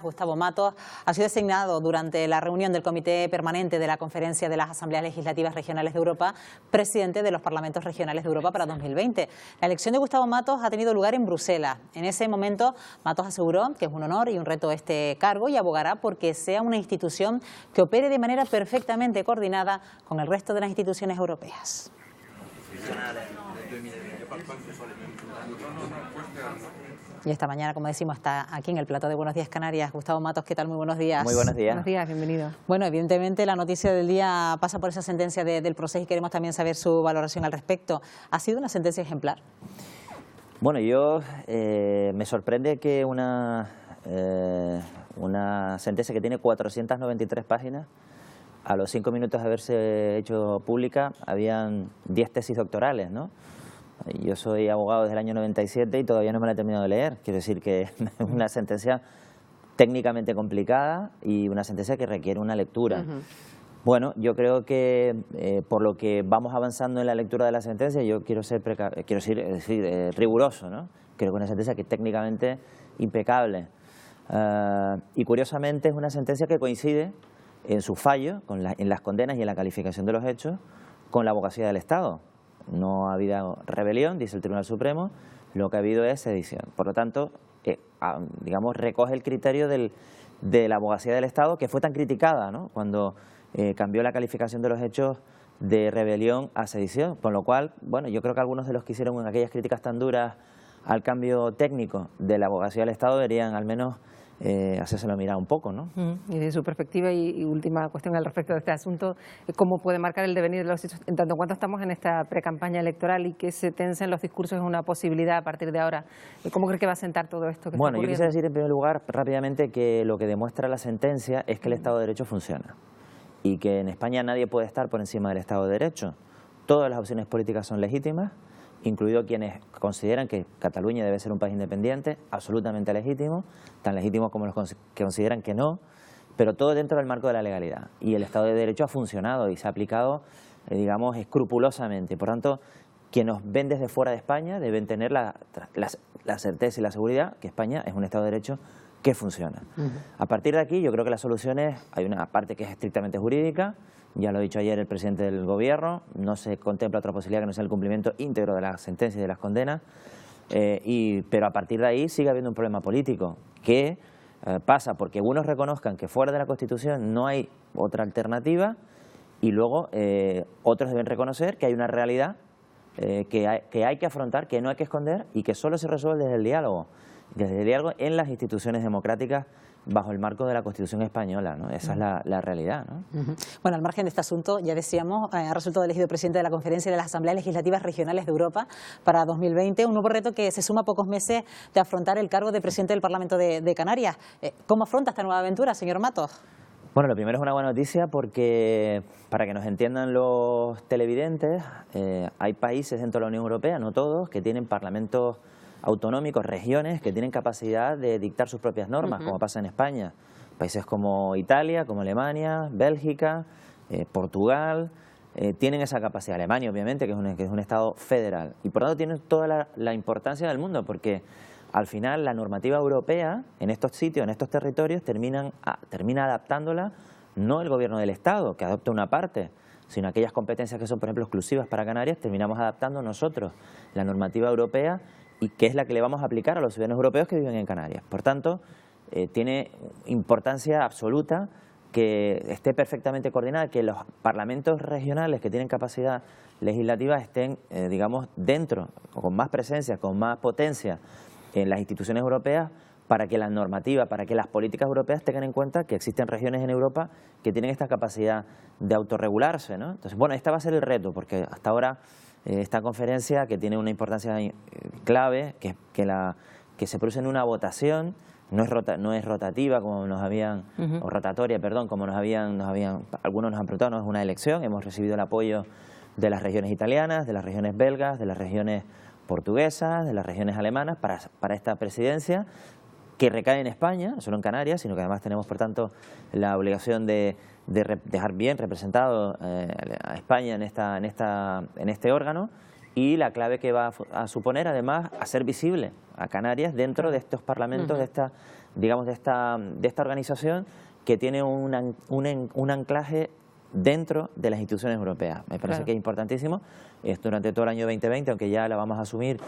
Gustavo Matos ha sido designado durante la reunión del Comité Permanente de la Conferencia de las Asambleas Legislativas Regionales de Europa presidente de los Parlamentos Regionales de Europa para 2020. La elección de Gustavo Matos ha tenido lugar en Bruselas. En ese momento, Matos aseguró que es un honor y un reto este cargo y abogará porque sea una institución que opere de manera perfectamente coordinada con el resto de las instituciones europeas. Y esta mañana, como decimos, está aquí en el plató de Buenos Días Canarias. Gustavo Matos, ¿qué tal? Muy buenos días. Muy buenos días. Buenos días, bienvenido. Bueno, evidentemente la noticia del día pasa por esa sentencia del proceso y queremos también saber su valoración al respecto. ¿Ha sido una sentencia ejemplar? Bueno, me sorprende que una sentencia que tiene 493 páginas, a los 5 minutos de haberse hecho pública, habían 10 tesis doctorales, ¿no? Yo soy abogado desde el año 97 y todavía no me la he terminado de leer. Quiero decir que es una sentencia técnicamente complicada y una sentencia que requiere una lectura. Bueno, yo creo que por lo que vamos avanzando en la lectura de la sentencia, yo quiero ser riguroso, ¿no? Creo que es una sentencia que es técnicamente impecable. Y curiosamente es una sentencia que coincide en su fallo, en las condenas y en la calificación de los hechos, con la abogacía del Estado. No ha habido rebelión, dice el Tribunal Supremo, lo que ha habido es sedición. Por lo tanto, digamos, recoge el criterio de la abogacía del Estado, que fue tan criticada, ¿no?, cuando cambió la calificación de los hechos de rebelión a sedición. Con lo cual, bueno, yo creo que algunos de los que hicieron aquellas críticas tan duras al cambio técnico de la abogacía del Estado deberían al menos hacérselo mirar un poco, ¿no? Y desde su perspectiva, y última cuestión al respecto de este asunto, ¿cómo puede marcar el devenir de los hechos en tanto en cuanto estamos en esta precampaña electoral y que se tensen los discursos es una posibilidad a partir de ahora? ¿Cómo cree que va a sentar todo esto? Bueno, yo quisiera decir en primer lugar rápidamente que lo que demuestra la sentencia es que el Estado de Derecho funciona y que en España nadie puede estar por encima del Estado de Derecho. Todas las opciones políticas son legítimas, incluido quienes consideran que Cataluña debe ser un país independiente, absolutamente legítimo, tan legítimo como los que consideran que no, pero todo dentro del marco de la legalidad. Y el Estado de Derecho ha funcionado y se ha aplicado, digamos, escrupulosamente. Por tanto, quienes nos ven desde fuera de España deben tener la certeza y la seguridad que España es un Estado de Derecho que funciona. A partir de aquí, yo creo que las soluciones, hay una parte que es estrictamente jurídica. Ya lo ha dicho ayer el presidente del Gobierno, no se contempla otra posibilidad que no sea el cumplimiento íntegro de las sentencias y de las condenas, pero a partir de ahí sigue habiendo un problema político que pasa porque unos reconozcan que fuera de la Constitución no hay otra alternativa y luego otros deben reconocer que hay una realidad que hay que afrontar, que no hay que esconder y que solo se resuelve desde el diálogo en las instituciones democráticas bajo el marco de la Constitución española, ¿no? Esa es la realidad, ¿no? Bueno, al margen de este asunto, ya decíamos, ha resultado elegido presidente de la Conferencia de las Asambleas Legislativas Regionales de Europa para 2020, un nuevo reto que se suma a pocos meses de afrontar el cargo de presidente del Parlamento de Canarias. ¿Cómo afronta esta nueva aventura, señor Matos? Bueno, lo primero es una buena noticia porque, para que nos entiendan los televidentes, hay países dentro de la Unión Europea, no todos, que tienen parlamentos autonómicos, regiones que tienen capacidad de dictar sus propias normas, como pasa en España. Países como Italia, como Alemania, Bélgica, Portugal, tienen esa capacidad. Alemania, obviamente, que es un Estado federal. Y por lo tanto tienen toda la importancia del mundo, porque al final la normativa europea en estos sitios, en estos territorios, termina adaptándola no el gobierno del Estado, que adopta una parte, sino aquellas competencias que son, por ejemplo, exclusivas para Canarias, terminamos adaptando nosotros la normativa europea y que es la que le vamos a aplicar a los ciudadanos europeos que viven en Canarias. Por tanto, tiene importancia absoluta que esté perfectamente coordinada, que los parlamentos regionales que tienen capacidad legislativa estén, digamos, dentro, con más presencia, con más potencia en las instituciones europeas, para que la normativa, para que las políticas europeas tengan en cuenta que existen regiones en Europa que tienen esta capacidad de autorregularse, ¿no? Entonces, bueno, este va a ser el reto, porque hasta ahora esta conferencia, que tiene una importancia clave, que se produce en una votación, no es rotativa como nos habían, o rotatoria, perdón, como algunos nos han preguntado, no es una elección. Hemos recibido el apoyo de las regiones italianas, de las regiones belgas, de las regiones portuguesas, de las regiones alemanas para esta presidencia, que recae en España, no solo en Canarias, sino que además tenemos, por tanto, la obligación de dejar bien representado a España en este órgano, y la clave que va a suponer, además, hacer visible a Canarias dentro de estos parlamentos, de digamos, de esta organización que tiene un anclaje dentro de las instituciones europeas. Me parece que es importantísimo. Es durante todo el año 2020, aunque ya la vamos a asumir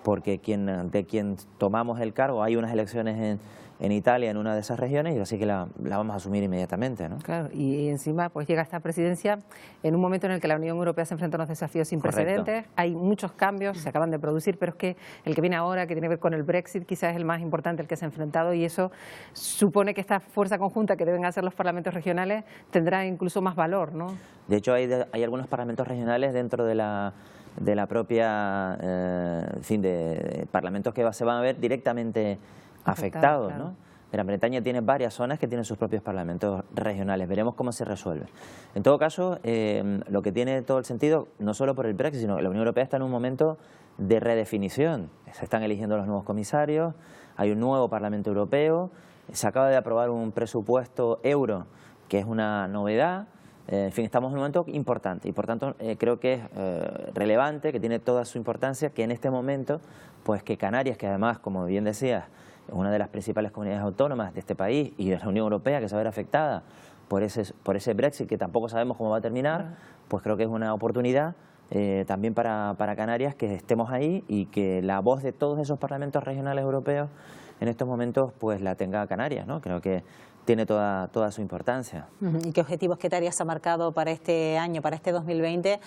porque de quien tomamos el cargo, hay unas elecciones en Italia, en una de esas regiones, y así que la vamos a asumir inmediatamente, ¿no? Claro, y encima pues llega esta presidencia en un momento en el que la Unión Europea se enfrenta a unos desafíos sin precedentes. Hay muchos cambios, se acaban de producir, pero es que el que viene ahora, que tiene que ver con el Brexit, quizás es el más importante, el que se ha enfrentado, y eso supone que esta fuerza conjunta que deben hacer los parlamentos regionales tendrá incluso más valor, ¿no? De hecho, hay algunos parlamentos regionales dentro de la propia, en fin, de parlamentos que se van a ver directamente afectados, claro. ¿no? Gran Bretaña tiene varias zonas que tienen sus propios parlamentos regionales. Veremos cómo se resuelve. En todo caso, lo que tiene todo el sentido, no solo por el Brexit, sino que la Unión Europea está en un momento de redefinición. Se están eligiendo los nuevos comisarios, hay un nuevo Parlamento Europeo, se acaba de aprobar un presupuesto euro, que es una novedad. En fin, estamos en un momento importante y por tanto creo que es relevante, que tiene toda su importancia, que en este momento, pues que Canarias, que además, como bien decías, es una de las principales comunidades autónomas de este país y de la Unión Europea, que se va a ver afectada por ese Brexit, que tampoco sabemos cómo va a terminar, pues creo que es una oportunidad también para Canarias que estemos ahí y que la voz de todos esos parlamentos regionales europeos en estos momentos pues la tenga Canarias, ¿no? Creo que tiene toda su importancia. ¿Y qué objetivos, qué tareas ha marcado para este año, para este 2020,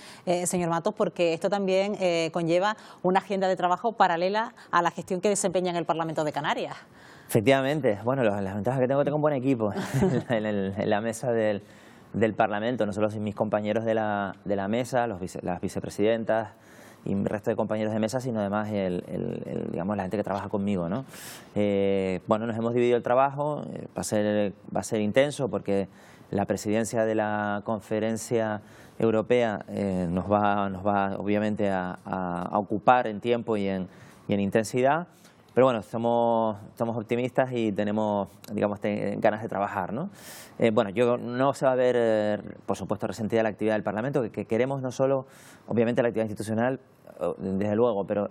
señor Matos? Porque esto también conlleva una agenda de trabajo paralela a la gestión que desempeña en el Parlamento de Canarias. Efectivamente, bueno, las ventajas que tengo un buen equipo en la mesa del Parlamento, no solo mis compañeros de la mesa, las vicepresidentas y el resto de compañeros de mesa, sino además digamos, la gente que trabaja conmigo, ¿no? Bueno, nos hemos dividido el trabajo, va a ser intenso porque la presidencia de la conferencia europea nos va obviamente a ocupar en tiempo y en intensidad. Pero bueno, somos optimistas y tenemos, digamos, ganas de trabajar, ¿no? Bueno, no se va a ver, por supuesto, resentida la actividad del Parlamento, que queremos no solo, obviamente, la actividad institucional, desde luego, pero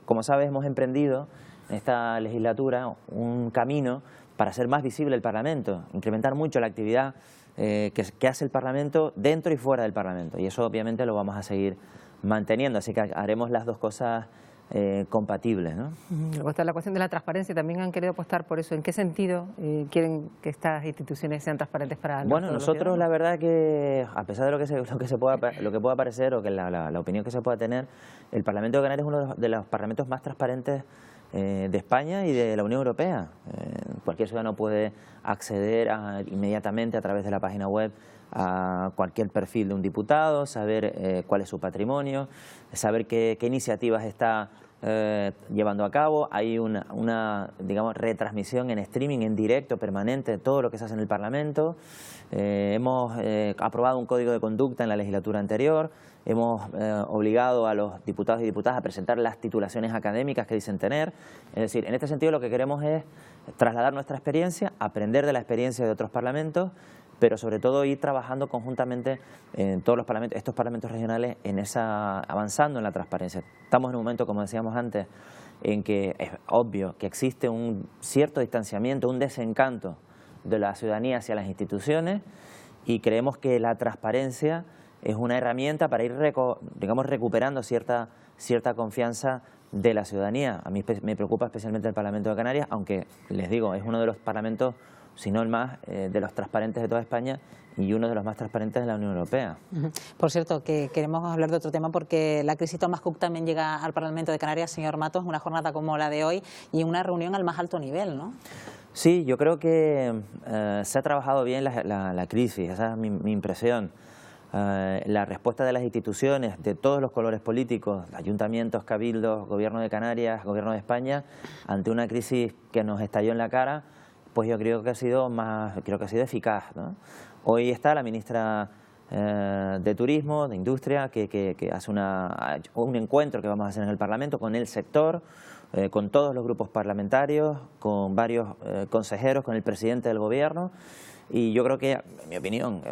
como sabes, hemos emprendido en esta legislatura un camino para hacer más visible el Parlamento, incrementar mucho la actividad que hace el Parlamento dentro y fuera del Parlamento. Y eso, obviamente, lo vamos a seguir manteniendo, así que haremos las dos cosas compatibles, ¿no? Luego está la cuestión de la transparencia, también han querido apostar por eso. ¿En qué sentido quieren que estas instituciones sean transparentes para Bueno, nosotros la verdad que, a pesar de lo que pueda parecer o que la opinión que se pueda tener, el Parlamento de Canarias es uno de los parlamentos más transparentes de España y de la Unión Europea. Cualquier ciudadano puede acceder inmediatamente a través de la página web a cualquier perfil de un diputado, saber cuál es su patrimonio, saber qué iniciativas está llevando a cabo. Hay una digamos, retransmisión en streaming, en directo, permanente, de todo lo que se hace en el Parlamento. Hemos aprobado un código de conducta en la legislatura anterior. Hemos obligado a los diputados y diputadas a presentar las titulaciones académicas que dicen tener. Es decir, en este sentido lo que queremos es trasladar nuestra experiencia, aprender de la experiencia de otros parlamentos, pero sobre todo ir trabajando conjuntamente en todos los parlamentos, estos parlamentos regionales, avanzando en la transparencia. Estamos en un momento, como decíamos antes, en que es obvio que existe un cierto distanciamiento, un desencanto de la ciudadanía hacia las instituciones, y creemos que la transparencia es una herramienta para ir recuperando cierta confianza de la ciudadanía. A mí me preocupa especialmente el Parlamento de Canarias, aunque les digo, es uno de los parlamentos, si no el más, de los transparentes de toda España y uno de los más transparentes de la Unión Europea. Por cierto, que queremos hablar de otro tema porque la crisis Thomas Cook también llega al Parlamento de Canarias, señor Matos, una jornada como la de hoy y una reunión al más alto nivel, ¿no? Sí, yo creo que se ha trabajado bien la crisis, esa es mi impresión. La respuesta de las instituciones de todos los colores políticos, ayuntamientos, cabildos, Gobierno de Canarias, Gobierno de España, ante una crisis que nos estalló en la cara, pues yo creo que ha sido eficaz, ¿no? Hoy está la ministra de Turismo, de Industria, que hace un encuentro que vamos a hacer en el Parlamento con el sector, con todos los grupos parlamentarios, con varios consejeros, con el presidente del Gobierno. Y yo creo que, en mi opinión,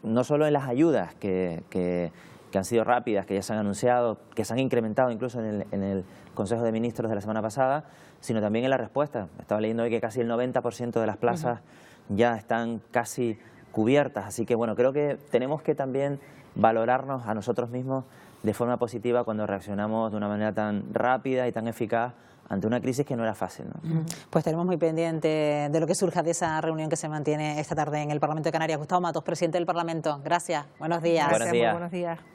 no solo en las ayudas que que han sido rápidas, que ya se han anunciado, que se han incrementado incluso en el Consejo de Ministros de la semana pasada, sino también en la respuesta. Estaba leyendo hoy que casi el 90% de las plazas ya están casi cubiertas, así que bueno, creo que tenemos que también valorarnos a nosotros mismos de forma positiva cuando reaccionamos de una manera tan rápida y tan eficaz ante una crisis que no era fácil, ¿no? Pues tenemos muy pendiente de lo que surja de esa reunión que se mantiene esta tarde en el Parlamento de Canarias. Gustavo Matos, presidente del Parlamento. Gracias. Buenos días. Buenos días. Muy buenos días.